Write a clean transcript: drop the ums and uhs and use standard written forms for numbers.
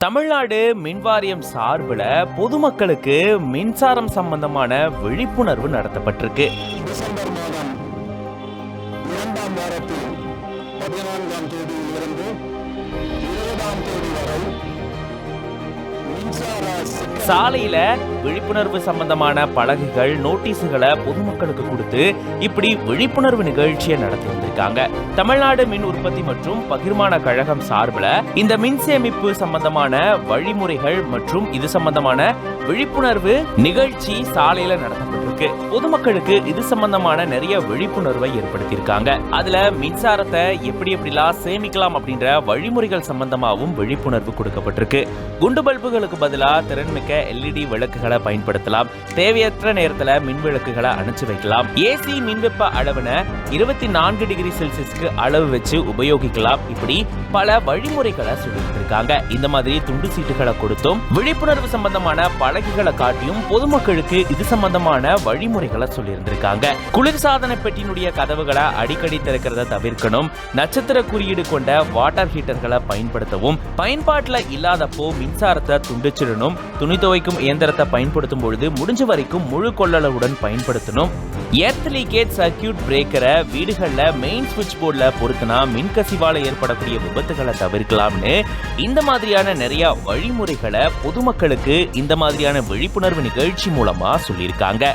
தமிழ்நாடு மின்வாரியம் சார்பில் பொதுமக்களுக்கு மின்சாரம் சம்பந்தமான விழிப்புணர்வு நடத்தப்பட்டிருக்கு. டிசம்பர் மாதம் 2ஆம் வாரத்தில் 14ஆம் தேதியிலிருந்து 20ஆம் தேதி வரை மின்சார சாலையில விழிப்புணர்வு சம்பந்தமான பலகைகள், நோட்டீஸுகளை பொதுமக்களுக்கு கொடுத்து இப்படி விழிப்புணர்வு நிகழ்ச்சியை நடத்தி வந்திருக்காங்க. தமிழ்நாடு மின் உற்பத்தி மற்றும் பகிர்மான கழகம் சார்பில் இந்த மின் சேமிப்பு சம்பந்தமான வழிமுறைகள் மற்றும் இது சம்பந்தமான விழிப்புணர்வு நிகழ்ச்சி சாலையில நடத்தப்பட்டிருக்கு. பொதுமக்களுக்கு இது சம்பந்தமான நிறைய விழிப்புணர்வை ஏற்படுத்தியிருக்காங்க. அதுல மின்சாரத்தை எப்படி எப்படிலாம் சேமிக்கலாம் அப்படின்ற வழிமுறைகள் சம்பந்தமாகவும் விழிப்புணர்வு கொடுக்கப்பட்டிருக்கு. குண்டு பல்புகளுக்கு பதிலா திறன்மிக்க LED விளக்குகளை பயன்படுத்தலாம். தேவையற்ற நேரத்துல மின் விளக்குகளை அணைச்சு வைக்கலாம். ஏசி மின்வெப்ப அளவுன 24 டிகிரி செல்சியஸ்க்கு அளவு வச்சு உபயோகிக்கலாம். இப்படி பல வழிமுறைகளை சொல்லிட்டு இருக்காங்க. இந்த மாதிரி துண்டு சீட்டுகளை கொடுத்தும் விழிப்புணர்வு சம்பந்தமான பலகைகளை காட்டியும் பொதுமக்களுக்கு இது சம்பந்தமான வழிமுறைகளை சொல்லி இருந்திருக்காங்க. குளிர்சாதன பெட்டியினுடைய கதவுகளை அடிக்கடி திறக்கிறத தவிர்க்கணும். நட்சத்திர குறியீடு கொண்ட வாட்டர் ஹீட்டர்களை பயன்படுத்தவும், பயன்பாட்டில் இல்லாதப்போ மின்சாரத்தை துண்டிச்சிடணும். துணி துவைக்கும் இயந்திரத்தை பயன்படுத்தும் பொழுது முடிஞ்ச வரைக்கும் முழு கொள்ளளவுடன் பயன்படுத்தணும். எர்த் லீக்கேஜ் சர்க்கியூட் பிரேக்கரை வீடுகள்ல மெயின் சுவிட்ச் போர்ட்ல பொருத்தினா மின்கசிவால ஏற்படக்கூடிய விபத்துகளை தவிர்க்கலாம்னு இந்த மாதிரியான நிறைய வழிமுறைகளை பொதுமக்களுக்கு இந்த மாதிரியான விழிப்புணர்வு நிகழ்ச்சி மூலமா சொல்லியிருக்காங்க.